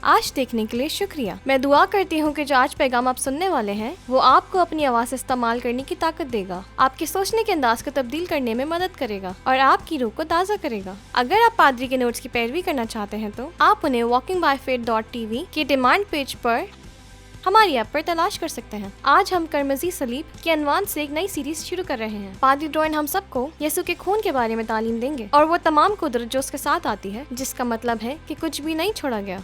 آج دیکھنے کے لیے شکریہ۔ میں دعا کرتی ہوں کہ جو آج پیغام آپ سننے والے ہیں وہ آپ کو اپنی آواز استعمال کرنے کی طاقت دے گا، آپ کے سوچنے کے انداز کو تبدیل کرنے میں مدد کرے گا اور آپ کی روح کو تازہ کرے گا۔ اگر آپ پادری کے نوٹس کی پیروی کرنا چاہتے ہیں تو آپ انہیں walkingbyfaith.tv کے ڈیمانڈ پیج پر ہماری ایپ پر تلاش کر سکتے ہیں۔ آج ہم کرمزی صلیب کے عنوان سے ایک نئی سیریز شروع کر رہے ہیں۔ پادری ڈورین ہم سب کو یسوع کے خون کے بارے میں تعلیم دیں گے اور وہ تمام قدرت جو اس کے ساتھ آتی ہے، جس کا مطلب ہے کہ کچھ بھی نہیں چھوڑا گیا۔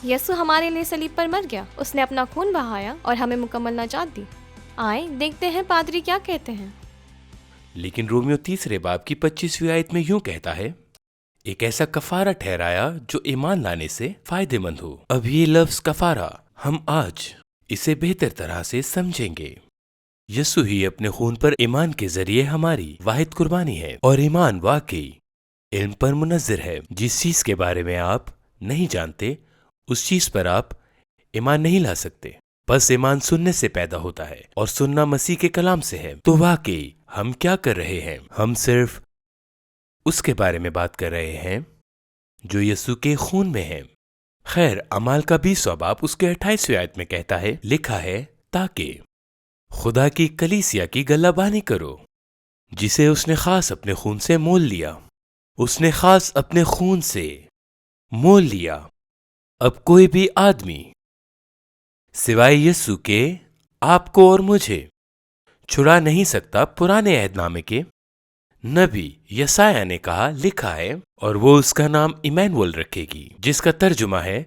یسوع ہمارے لیے صلیب پر مر گیا، اس نے اپنا خون بہایا اور ہمیں مکمل نجات دی۔ آئیں دیکھتے ہیں پادری کیا کہتے ہیں۔ لیکن رومیو 3 باب کی 25ویں آیت میں یوں کہتا ہے، ایک ایسا کفارہ ٹھہرایا جو ایمان لانے سے فائدے مند ہو۔ اب یہ لفظ کفارہ ہم آج اسے بہتر طرح سے سمجھیں گے۔ یسوع ہی اپنے خون پر ایمان کے ذریعے ہماری واحد قربانی ہے، اور ایمان واقعی علم پر منحصر ہے۔ جس چیز کے بارے میں آپ نہیں جانتے اس چیز پر آپ ایمان نہیں لا سکتے۔ بس ایمان سننے سے پیدا ہوتا ہے، اور سننا مسیح کے کلام سے ہے۔ تو واقعی ہم کیا کر رہے ہیں؟ ہم صرف اس کے بارے میں بات کر رہے ہیں جو یسوع کے خون میں ہے۔ خیر، اعمال کا 20واں باب اس کے 28ویں آیت میں کہتا ہے، لکھا ہے تاکہ خدا کی کلیسیا کی گلہ بانی کرو، جسے اس نے خاص اپنے خون سے مول لیا۔ اس نے خاص اپنے خون سے مول لیا۔ اب کوئی بھی آدمی سوائے یسوع کے آپ کو اور مجھے چھڑا نہیں سکتا۔ پرانے عہد نامے کے نبی یسایہ نے کہا، لکھا ہے، اور وہ اس کا نام ایمینول رکھے گی، جس کا ترجمہ ہے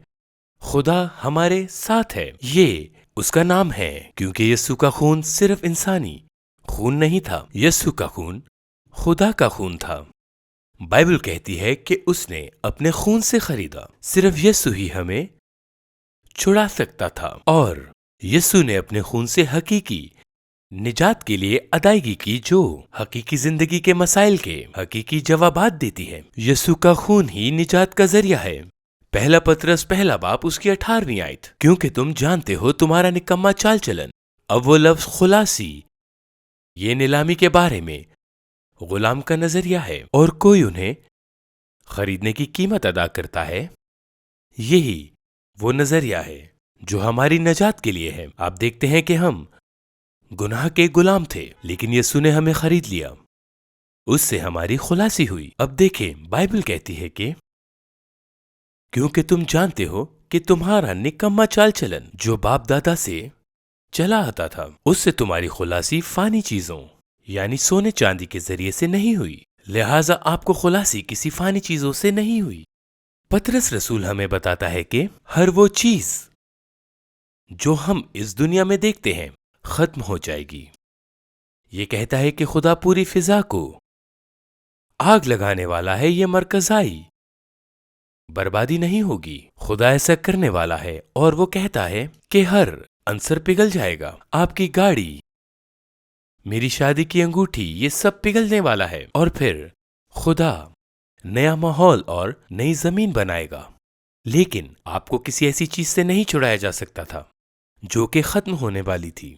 خدا ہمارے ساتھ ہے۔ یہ اس کا نام ہے کیونکہ یسوع کا خون صرف انسانی خون نہیں تھا، یسوع کا خون خدا کا خون تھا۔ بائبل کہتی ہے کہ اس نے اپنے خون سے خریدا۔ صرف یسوع ہی ہمیں چھڑا سکتا تھا، اور یسوع نے اپنے خون سے حقیقی نجات کے لیے ادائیگی کی، جو حقیقی زندگی کے مسائل کے حقیقی جوابات دیتی ہے۔ یسوع کا خون ہی نجات کا ذریعہ ہے۔ پہلا پطرس 1 باب اس کی 18ویں آیت، کیونکہ تم جانتے ہو تمہارا نکما چال چلن۔ اب وہ لفظ خلاصی یہ نیلامی کے بارے میں غلام کا نظریہ ہے، اور کوئی انہیں خریدنے کی قیمت ادا کرتا ہے۔ یہی وہ نظریہ ہے جو ہماری نجات کے لیے ہے۔ آپ دیکھتے ہیں کہ ہم گناہ کے غلام تھے، لیکن یسوع نے ہمیں خرید لیا، اس سے ہماری خلاصی ہوئی۔ اب دیکھیں، بائبل کہتی ہے کہ کیونکہ تم جانتے ہو کہ تمہارا نکما چال چلن جو باپ دادا سے چلا آتا تھا، اس سے تمہاری خلاصی فانی چیزوں یعنی سونے چاندی کے ذریعے سے نہیں ہوئی، لہٰذا آپ کو خلاصی کسی فانی چیزوں سے نہیں ہوئی۔ پطرس رسول ہمیں بتاتا ہے کہ ہر وہ چیز جو ہم اس دنیا میں دیکھتے ہیں ختم ہو جائے گی۔ یہ کہتا ہے کہ خدا پوری فضا کو آگ لگانے والا ہے، یہ مرکزائی بربادی نہیں ہوگی۔ خدا ایسا کرنے والا ہے، اور وہ کہتا ہے کہ ہر عنصر پگھل جائے گا۔ آپ کی گاڑی، میری شادی کی انگوٹھی، یہ سب پگھلنے والا ہے، اور پھر خدا نیا ماحول اور نئی زمین بنائے گا۔ لیکن آپ کو کسی ایسی چیز سے نہیں چھڑایا جا سکتا تھا جو کہ ختم ہونے والی تھی،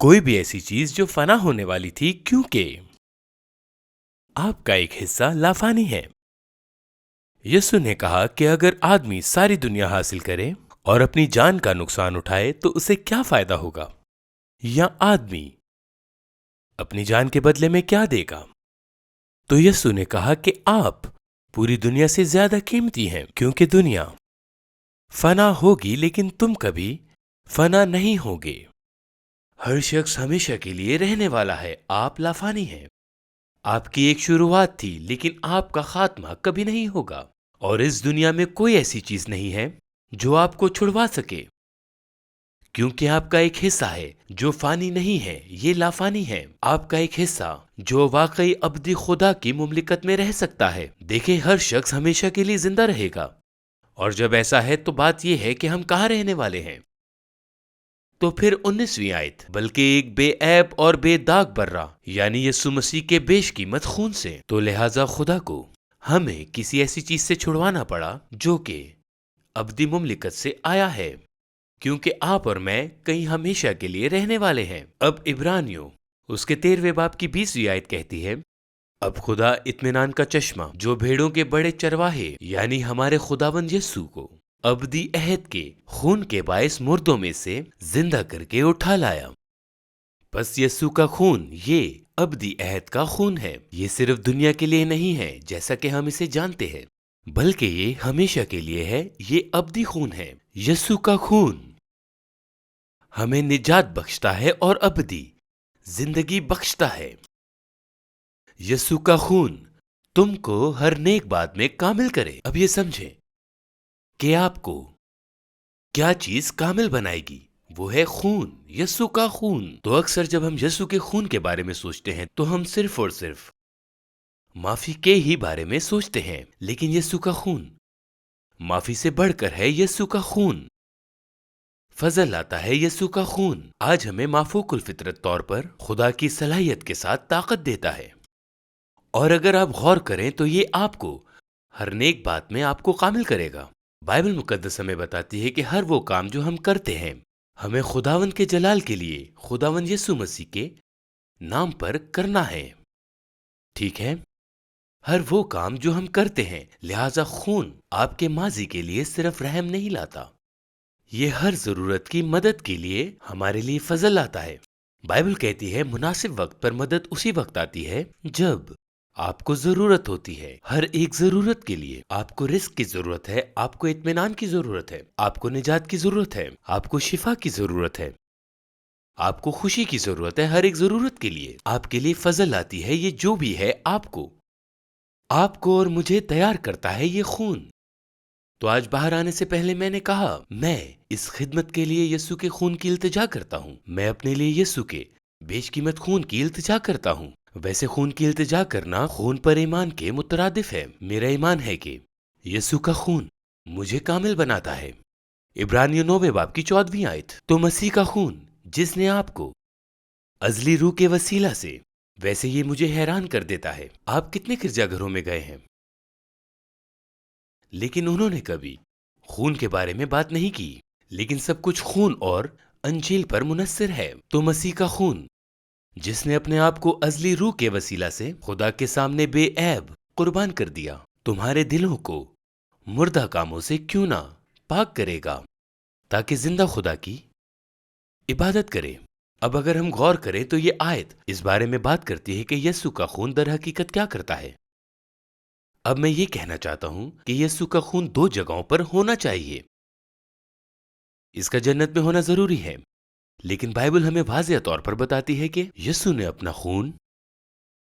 کوئی بھی ایسی چیز جو فنا ہونے والی تھی، کیونکہ آپ کا ایک حصہ لافانی ہے۔ یسوع نے کہا کہ اگر آدمی ساری دنیا حاصل کرے اور اپنی جان کا نقصان اٹھائے تو اسے کیا فائدہ ہوگا؟ یا آدمی اپنی جان کے بدلے میں کیا دے گا؟ تو یسوع نے کہا کہ آپ پوری دنیا سے زیادہ قیمتی ہیں، کیونکہ دنیا فنا ہوگی لیکن تم کبھی فنا نہیں ہوگے۔ ہر شخص ہمیشہ کے لیے رہنے والا ہے، آپ لافانی ہیں۔ آپ کی ایک شروعات تھی، لیکن آپ کا خاتمہ کبھی نہیں ہوگا، اور اس دنیا میں کوئی ایسی چیز نہیں ہے جو آپ کو چھڑوا سکے، کیونکہ آپ کا ایک حصہ ہے جو فانی نہیں ہے، یہ لافانی ہے۔ آپ کا ایک حصہ جو واقعی ابدی خدا کی مملکت میں رہ سکتا ہے۔ دیکھیں، ہر شخص ہمیشہ کے لیے زندہ رہے گا، اور جب ایسا ہے تو بات یہ ہے کہ ہم کہاں رہنے والے ہیں؟ تو پھر 19ویں آیت، بلکہ ایک بے عیب اور بے داغ برہ یعنی یسوع مسیح کے بیش قیمت خون سے۔ تو لہٰذا خدا کو ہمیں کسی ایسی چیز سے چھڑوانا پڑا جو کہ ابدی مملکت سے آیا ہے، کیونکہ آپ اور میں کہیں ہمیشہ کے لیے رہنے والے ہیں۔ اب عبرانیوں اس کے 13ویں باب کی 20ویں آیت کہتی ہے، اب خدا اطمینان کا چشمہ جو بھیڑوں کے بڑے چرواہے یعنی ہمارے خداوند یسوع کو ابدی عہد کے خون کے باعث مردوں میں سے زندہ کر کے اٹھا لایا۔ بس یسوع کا خون یہ ابدی عہد کا خون ہے۔ یہ صرف دنیا کے لیے نہیں ہے جیسا کہ ہم اسے جانتے ہیں، بلکہ یہ ہمیشہ کے لیے ہے۔ یہ ابدی خون ہے۔ یسوع کا خون ہمیں نجات بخشتا ہے اور ابدی زندگی بخشتا ہے۔ یسوع کا خون تم کو ہر نیک بات میں کامل کرے۔ اب یہ سمجھیں کہ آپ کو کیا چیز کامل بنائے گی، وہ ہے خون، یسوع کا خون۔ تو اکثر جب ہم یسوع کے خون کے بارے میں سوچتے ہیں تو ہم صرف اور صرف معافی کے ہی بارے میں سوچتے ہیں، لیکن یسوع کا خون معافی سے بڑھ کر ہے۔ یسوع کا خون فضل لاتا ہے۔ یسوع کا خون آج ہمیں مافوق الفطرت طور پر خدا کی صلاحیت کے ساتھ طاقت دیتا ہے، اور اگر آپ غور کریں تو یہ آپ کو ہر نیک بات میں آپ کو کامل کرے گا۔ بائبل مقدس ہمیں بتاتی ہے کہ ہر وہ کام جو ہم کرتے ہیں ہمیں خداوند کے جلال کے لیے، خداوند یسوع مسیح کے نام پر کرنا ہے، ٹھیک ہے؟ ہر وہ کام جو ہم کرتے ہیں، لہذا خون آپ کے ماضی کے لیے صرف رحم نہیں لاتا، یہ ہر ضرورت کی مدد کے لیے ہمارے لیے فضل لاتا ہے۔ بائبل کہتی ہے مناسب وقت پر مدد اسی وقت آتی ہے جب آپ کو ضرورت ہوتی ہے۔ ہر ایک ضرورت کے لیے آپ کو رزق کی ضرورت ہے، آپ کو اطمینان کی ضرورت ہے، آپ کو نجات کی ضرورت ہے، آپ کو شفا کی ضرورت ہے، آپ کو خوشی کی ضرورت ہے۔ ہر ایک ضرورت کے لیے آپ کے لیے فضل آتی ہے۔ یہ جو بھی ہے آپ کو اور مجھے تیار کرتا ہے یہ خون۔ تو آج باہر آنے سے پہلے میں نے کہا میں اس خدمت کے لیے یسوع کے خون کی التجا کرتا ہوں۔ میں اپنے لیے یسوع کے بیش قیمت خون کی التجا کرتا ہوں۔ ویسے خون کی التجا کرنا خون پر ایمان کے مترادف ہے۔ میرا ایمان ہے کہ یسوع کا خون مجھے کامل بناتا ہے۔ عبرانیوں 9 باب کی 14 آیت۔ تو مسیح کا خون جس نے آپ کو ازلی روح کے وسیلہ سے، ویسے یہ مجھے حیران کر دیتا ہے، آپ کتنے گرجا گھروں میں گئے ہیں لیکن انہوں نے کبھی خون کے بارے میں بات نہیں کی، لیکن سب کچھ خون اور انجیل پر منحصر ہے۔ تو مسیح کا خون جس نے اپنے آپ کو ازلی روح کے وسیلہ سے خدا کے سامنے بے عیب قربان کر دیا، تمہارے دلوں کو مردہ کاموں سے کیوں نہ پاک کرے گا تاکہ زندہ خدا کی عبادت کرے۔ اب اگر ہم غور کریں تو یہ آیت اس بارے میں بات کرتی ہے کہ یسوع کا خون در حقیقت کیا کرتا ہے۔ اب میں یہ کہنا چاہتا ہوں کہ یسوع کا خون 2 جگہوں پر ہونا چاہیے۔ اس کا جنت میں ہونا ضروری ہے، لیکن بائبل ہمیں واضح طور پر بتاتی ہے کہ یسوع نے اپنا خون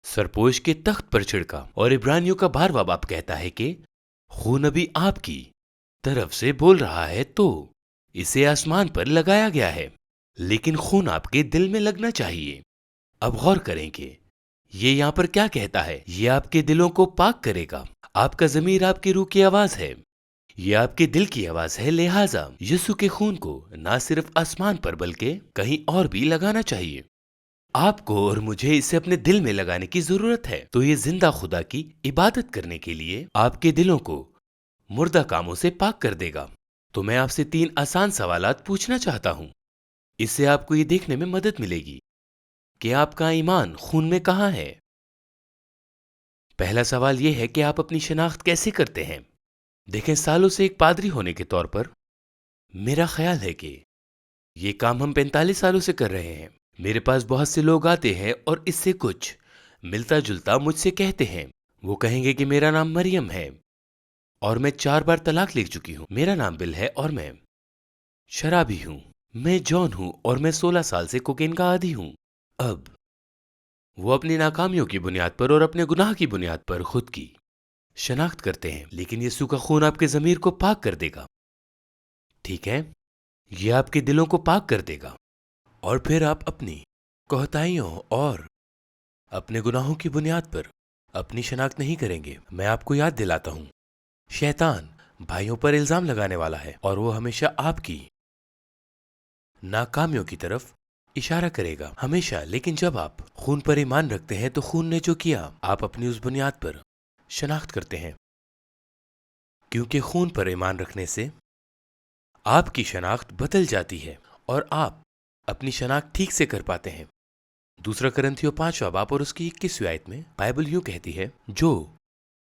سرپوش کے تخت پر چھڑکا، اور عبرانیوں کا 12واں باب کہتا ہے کہ خون ابھی آپ کی طرف سے بول رہا ہے تو اسے آسمان پر لگایا گیا ہے، لیکن خون آپ کے دل میں لگنا چاہیے۔ اب غور کریں کہ یہ یہاں پر کیا کہتا ہے۔ یہ آپ کے دلوں کو پاک کرے گا۔ آپ کا ضمیر آپ کی روح کی آواز ہے، یہ آپ کے دل کی آواز ہے، لہٰذا یسوع کے خون کو نہ صرف آسمان پر بلکہ کہیں اور بھی لگانا چاہیے۔ آپ کو اور مجھے اسے اپنے دل میں لگانے کی ضرورت ہے۔ تو یہ زندہ خدا کی عبادت کرنے کے لیے آپ کے دلوں کو مردہ کاموں سے پاک کر دے گا۔ تو میں آپ سے 3 آسان سوالات پوچھنا چاہتا ہوں۔ اس سے آپ کو یہ دیکھنے میں مدد ملے گی کہ آپ کا ایمان خون میں کہاں ہے۔ پہلا سوال یہ ہے کہ آپ اپنی شناخت کیسے کرتے ہیں؟ دیکھیں، سالوں سے ایک پادری ہونے کے طور پر میرا خیال ہے کہ یہ کام ہم 45 سالوں سے کر رہے ہیں۔ میرے پاس بہت سے لوگ آتے ہیں اور اس سے کچھ ملتا جلتا مجھ سے کہتے ہیں۔ وہ کہیں گے کہ میرا نام مریم ہے اور میں 4 بار طلاق لے چکی ہوں۔ میرا نام بل ہے اور میں شرابی ہوں۔ میں جان ہوں اور میں 16 سال سے کوکین کا عادی ہوں۔ اب وہ اپنی ناکامیوں کی بنیاد پر اور اپنے گناہ کی بنیاد پر خود کی شناخت کرتے ہیں، لیکن یسوع کا خون آپ کے ضمیر کو پاک کر دے گا، ٹھیک ہے؟ یہ آپ کے دلوں کو پاک کر دے گا، اور پھر آپ اپنی کوتاہیوں اور اپنے گناہوں کی بنیاد پر اپنی شناخت نہیں کریں گے۔ میں آپ کو یاد دلاتا ہوں، شیطان بھائیوں پر الزام لگانے والا ہے اور وہ ہمیشہ آپ کی ناکامیوں کی طرف اشارہ کرے گا، ہمیشہ۔ لیکن جب آپ خون پر ایمان رکھتے ہیں تو خون نے جو کیا آپ اپنی اس بنیاد پر شناخت کرتے ہیں، کیونکہ خون پر ایمان رکھنے سے آپ کی شناخت بدل جاتی ہے اور آپ اپنی شناخت ٹھیک سے کر پاتے ہیں۔ دوسرا کرنتھیوں 5واں باب اور اس کی 21ویں آیت میں بائبل یوں کہتی ہے، جو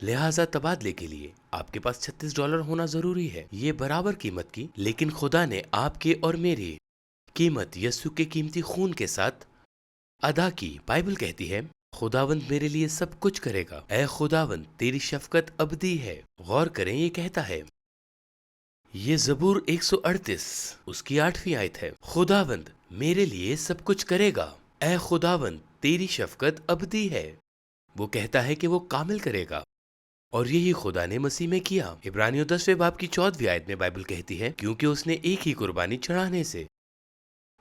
لہٰذا تبادلے کے لیے آپ کے پاس $36 ہونا ضروری ہے، یہ برابر قیمت کی، لیکن خدا نے آپ کے اور میری قیمت یسوع کے قیمتی خون کے ساتھ ادا کی۔ بائبل کہتی ہے خداوند میرے لیے سب کچھ کرے گا، اے خداوند تیری شفقت ابدی ہے۔ غور کریں، یہ کہتا ہے، یہ زبور 138 اس کی 8ویں آیت ہے، خداوند میرے لیے سب کچھ کرے گا، اے خداوند تیری شفقت ابدی ہے۔ وہ کہتا ہے کہ وہ کامل کرے گا، اور یہی خدا نے مسیح میں کیا۔ عبرانیوں 10ویں باب کی 14ویں آیت میں بائبل کہتی ہے، کیونکہ اس نے ایک ہی قربانی چڑھانے سے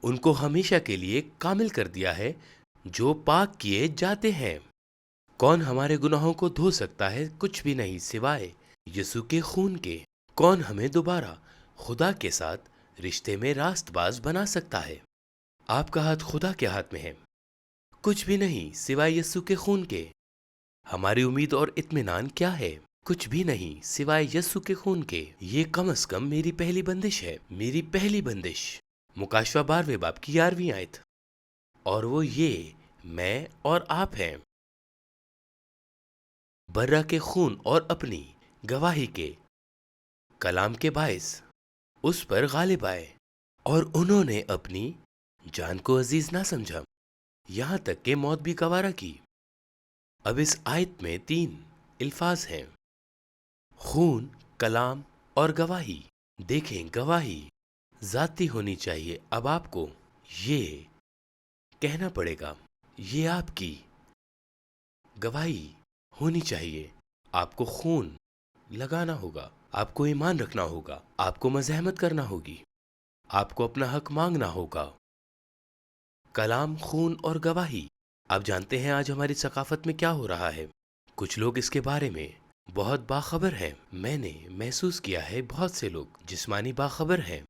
ان کو ہمیشہ کے لیے کامل کر دیا ہے جو پاک کیے جاتے ہیں۔ کون ہمارے گناہوں کو دھو سکتا ہے؟ کچھ بھی نہیں سوائے یسوع کے خون کے۔ کون ہمیں دوبارہ خدا کے ساتھ رشتے میں راست باز بنا سکتا ہے؟ آپ کا ہاتھ خدا کے ہاتھ میں ہے۔ کچھ بھی نہیں سوائے یسوع کے خون کے۔ ہماری امید اور اطمینان کیا ہے؟ کچھ بھی نہیں سوائے یسوع کے خون کے۔ یہ کم از کم میری پہلی بندش ہے، میری پہلی بندش۔ مکاشفہ 12ویں باب کی 11ویں آیت، اور وہ یہ میں اور آپ ہیں، برہ کے خون اور اپنی گواہی کے کلام کے باعث اس پر غالب آئے، اور انہوں نے اپنی جان کو عزیز نہ سمجھا، یہاں تک کہ موت بھی گوارا کی۔ اب اس آیت میں 3 الفاظ ہیں، خون، کلام اور گواہی۔ دیکھیں، گواہی ذاتی ہونی چاہیے۔ اب آپ کو یہ کہنا پڑے گا، یہ آپ کی گواہی ہونی چاہیے۔ آپ کو خون لگانا ہوگا، آپ کو ایمان رکھنا ہوگا، آپ کو مزاحمت کرنا ہوگی، آپ کو اپنا حق مانگنا ہوگا۔ کلام، خون اور گواہی۔ آپ جانتے ہیں آج ہماری ثقافت میں کیا ہو رہا ہے؟ کچھ لوگ اس کے بارے میں بہت باخبر ہیں۔ میں نے محسوس کیا ہے بہت سے لوگ جسمانی باخبر ہیں،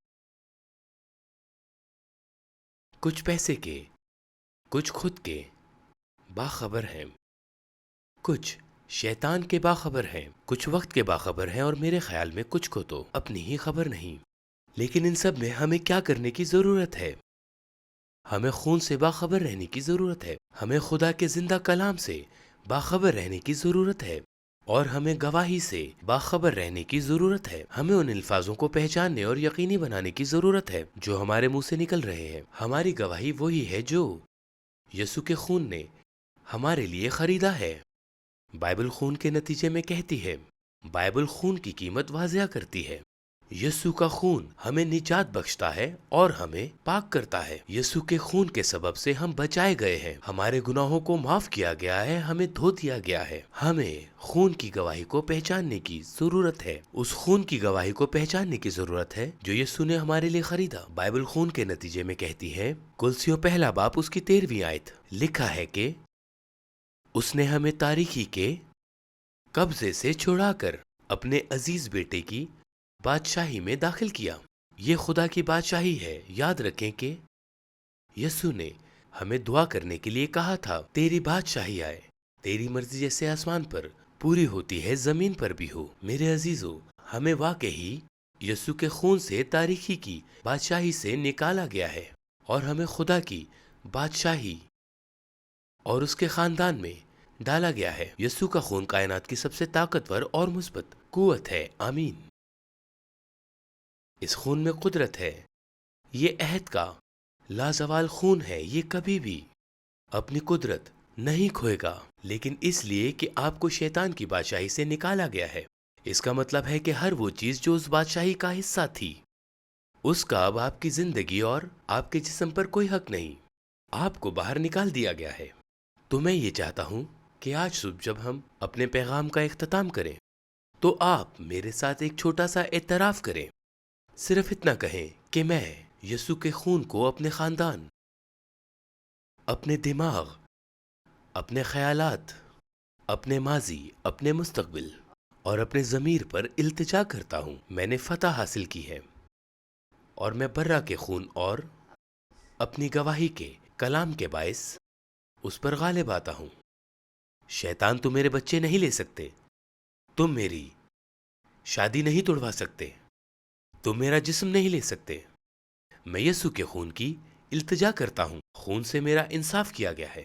کچھ پیسے کے، کچھ خود کے باخبر ہیں، کچھ شیطان کے باخبر ہیں، کچھ وقت کے باخبر ہیں، اور میرے خیال میں کچھ کو تو اپنی ہی خبر نہیں۔ لیکن ان سب میں ہمیں کیا کرنے کی ضرورت ہے؟ ہمیں خون سے باخبر رہنے کی ضرورت ہے، ہمیں خدا کے زندہ کلام سے باخبر رہنے کی ضرورت ہے، اور ہمیں گواہی سے باخبر رہنے کی ضرورت ہے۔ ہمیں ان الفاظوں کو پہچاننے اور یقینی بنانے کی ضرورت ہے جو ہمارے منہ سے نکل رہے ہیں۔ ہماری گواہی وہی ہے جو یسوع کے خون نے ہمارے لیے خریدا ہے۔ بائبل خون کے نتیجے میں کہتی ہے، بائبل خون کی قیمت واضح کرتی ہے۔ یسوع کا خون ہمیں نجات بخشتا ہے اور ہمیں پاک کرتا ہے۔ یسوع کے خون کے سبب سے ہم بچائے گئے ہیں، ہمارے گناہوں کو معاف کیا گیا ہے، ہمیں دھو دیا گیا ہے۔ ہمیں خون کی گواہی کو پہچاننے کی ضرورت ہے، اس خون کی گواہی کو پہچاننے کی ضرورت ہے جو یسوع نے ہمارے لیے خریدا۔ بائبل خون کے نتیجے میں کہتی ہے، کلسیوں 1 باب اس کی 13ویں آیت، لکھا ہے کہ اس نے ہمیں تاریکی کے قبضے سے چھڑا کر اپنے عزیز بیٹے کی بادشاہی میں داخل کیا۔ یہ خدا کی بادشاہی ہے۔ یاد رکھیں کہ یسوع نے ہمیں دعا کرنے کے لیے کہا تھا، تیری بادشاہی آئے، تیری مرضی جیسے آسمان پر پوری ہوتی ہے زمین پر بھی ہو۔ میرے عزیزو، ہمیں واقعی یسوع کے خون سے تاریکی کی بادشاہی سے نکالا گیا ہے، اور ہمیں خدا کی بادشاہی اور اس کے خاندان میں ڈالا گیا ہے۔ یسوع کا خون کائنات کی سب سے طاقتور اور مثبت قوت ہے۔ آمین۔ اس خون میں قدرت ہے۔ یہ عہد کا لازوال خون ہے، یہ کبھی بھی اپنی قدرت نہیں کھوئے گا، لیکن اس لیے کہ آپ کو شیطان کی بادشاہی سے نکالا گیا ہے۔ اس کا مطلب ہے کہ ہر وہ چیز جو اس بادشاہی کا حصہ تھی، اس کا اب آپ کی زندگی اور آپ کے جسم پر کوئی حق نہیں، آپ کو باہر نکال دیا گیا ہے۔ تو میں یہ چاہتا ہوں کہ آج صبح جب ہم اپنے پیغام کا اختتام کریں تو آپ میرے ساتھ ایک چھوٹا سا اعتراف کریں۔ صرف اتنا کہیں کہ میں یسوع کے خون کو اپنے خاندان، اپنے دماغ، اپنے خیالات، اپنے ماضی، اپنے مستقبل اور اپنے ضمیر پر التجا کرتا ہوں۔ میں نے فتح حاصل کی ہے، اور میں برہ کے خون اور اپنی گواہی کے کلام کے باعث اس پر غالب آتا ہوں۔ شیطان تم میرے بچے نہیں لے سکتے، تم میری شادی نہیں توڑوا سکتے، تم میرا جسم نہیں لے سکتے۔ میں یسوع کے خون کی التجا کرتا ہوں۔ خون سے میرا انصاف کیا گیا ہے۔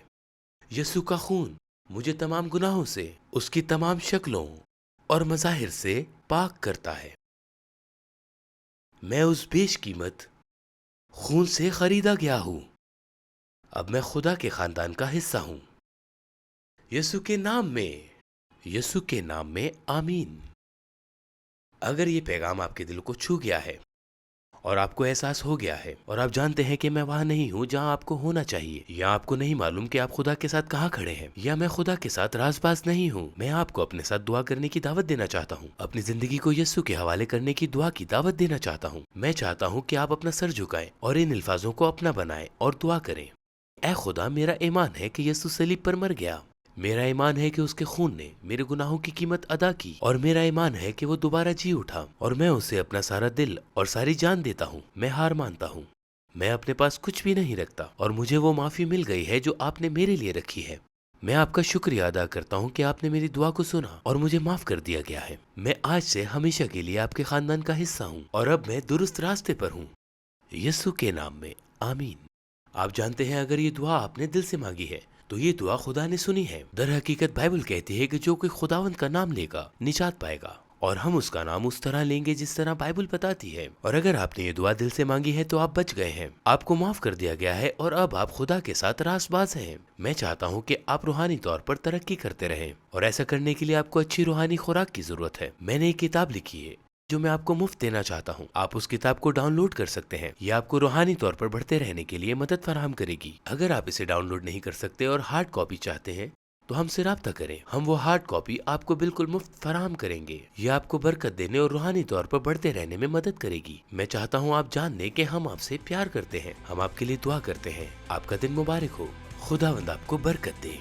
یسوع کا خون مجھے تمام گناہوں سے، اس کی تمام شکلوں اور مظاہر سے پاک کرتا ہے۔ میں اس بیش قیمت خون سے خریدا گیا ہوں۔ اب میں خدا کے خاندان کا حصہ ہوں۔ یسوع کے نام میں آمین۔ اگر یہ پیغام آپ کے دل کو چھو گیا ہے اور آپ کو احساس ہو گیا ہے اور آپ جانتے ہیں کہ میں وہاں نہیں ہوں جہاں آپ کو ہونا چاہیے، یا آپ کو نہیں معلوم کہ آپ خدا کے ساتھ کہاں کھڑے ہیں، یا میں خدا کے ساتھ راز باز نہیں ہوں، میں آپ کو اپنے ساتھ دعا کرنے کی دعوت دینا چاہتا ہوں۔ اپنی زندگی کو یسوع کے حوالے کرنے کی دعا کی دعوت دینا چاہتا ہوں۔ میں چاہتا ہوں کہ آپ اپنا سر جھکائیں اور ان الفاظوں کو اپنا بنائیں اور دعا کریں۔ اے خدا، میرا ایمان ہے کہ یسوع صلیب پر مر گیا۔ میرا ایمان ہے کہ اس کے خون نے میرے گناہوں کی قیمت ادا کی، اور میرا ایمان ہے کہ وہ دوبارہ جی اٹھا، اور میں اسے اپنا سارا دل اور ساری جان دیتا ہوں۔ میں ہار مانتا ہوں، میں اپنے پاس کچھ بھی نہیں رکھتا، اور مجھے وہ معافی مل گئی ہے جو آپ نے میرے لیے رکھی ہے۔ میں آپ کا شکریہ ادا کرتا ہوں کہ آپ نے میری دعا کو سنا اور مجھے معاف کر دیا گیا ہے۔ میں آج سے ہمیشہ کے لیے آپ کے خاندان کا حصہ ہوں، اور اب میں درست راستے پر ہوں۔ یسوع کے نام میں آمین۔ آپ جانتے ہیں، اگر یہ دعا آپ نے دل سے مانگی ہے تو یہ دعا خدا نے سنی ہے۔ در حقیقت بائبل کہتی ہے کہ جو کوئی خداوند کا نام لے گا نجات پائے گا، اور ہم اس کا نام اس طرح لیں گے جس طرح بائبل بتاتی ہے۔ اور اگر آپ نے یہ دعا دل سے مانگی ہے تو آپ بچ گئے ہیں، آپ کو معاف کر دیا گیا ہے، اور اب آپ خدا کے ساتھ راست باز ہیں۔ میں چاہتا ہوں کہ آپ روحانی طور پر ترقی کرتے رہیں، اور ایسا کرنے کے لیے آپ کو اچھی روحانی خوراک کی ضرورت ہے۔ میں نے ایک کتاب لکھی ہے جو میں آپ کو مفت دینا چاہتا ہوں۔ آپ اس کتاب کو ڈاؤن لوڈ کر سکتے ہیں، یہ آپ کو روحانی طور پر بڑھتے رہنے کے لیے مدد فراہم کرے گی۔ اگر آپ اسے ڈاؤن لوڈ نہیں کر سکتے اور ہارڈ کاپی چاہتے ہیں تو ہم سے رابطہ کریں، ہم وہ ہارڈ کاپی آپ کو بالکل مفت فراہم کریں گے۔ یہ آپ کو برکت دینے اور روحانی طور پر بڑھتے رہنے میں مدد کرے گی۔ میں چاہتا ہوں آپ جان لیں کہ ہم آپ سے پیار کرتے ہیں، ہم آپ کے لیے دعا کرتے ہیں۔ آپ کا دن مبارک ہو، خداوند آپ کو برکت دے۔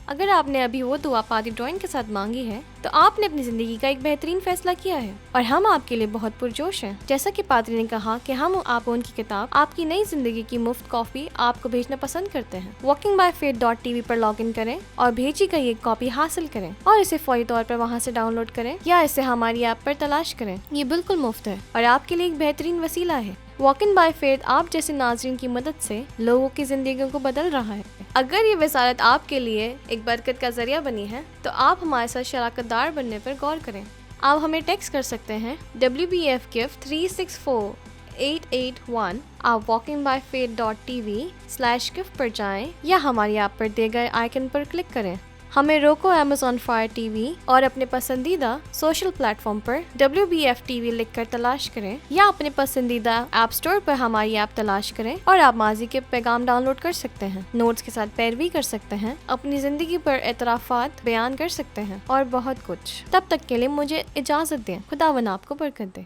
اگر آپ نے ابھی وہ دعا پادری ڈوائن کے ساتھ مانگی ہے تو آپ نے اپنی زندگی کا ایک بہترین فیصلہ کیا ہے، اور ہم آپ کے لیے بہت پرجوش ہیں۔ جیسا کہ پادری نے کہا کہ ہم آپ ان کی کتاب آپ کی نئی زندگی کی مفت کاپی آپ کو بھیجنا پسند کرتے ہیں۔ walkingbyfaith.tv پر لاگ ان کریں اور بھیجی گئی ایک کاپی حاصل کریں، اور اسے فوری طور پر وہاں سے ڈاؤن لوڈ کریں یا اسے ہماری ایپ پر تلاش کریں۔ یہ بالکل مفت ہے اور آپ کے لیے ایک بہترین وسیلہ ہے۔ واک-ان بائی فیتھ آپ جیسے ناظرین کی مدد سے لوگوں کی زندگیوں کو بدل رہا ہے۔ اگر یہ وزارت آپ کے لیے ایک برکت کا ذریعہ بنی ہے تو آپ ہمارے ساتھ شراکت دار بننے پر غور کریں۔ آپ ہمیں ٹیکسٹ کر سکتے ہیں WBF gift 364881۔ آپ walkingbyfaith.tv/gift پر جائیں یا ہماری ایپ پر دیے گئے آئیکن پر کلک کریں۔ ہمیں روکو Amazon Fire TV اور اپنے پسندیدہ سوشل پلیٹ فارم پر WBF TV لکھ کر تلاش کریں، یا اپنے پسندیدہ ایپ سٹور پر ہماری ایپ تلاش کریں اور آپ ماضی کے پیغام ڈاؤن لوڈ کر سکتے ہیں، نوٹس کے ساتھ پیروی کر سکتے ہیں، اپنی زندگی پر اعترافات بیان کر سکتے ہیں اور بہت کچھ۔ تب تک کے لیے مجھے اجازت دیں۔ خداوند آپ کو برکت دے۔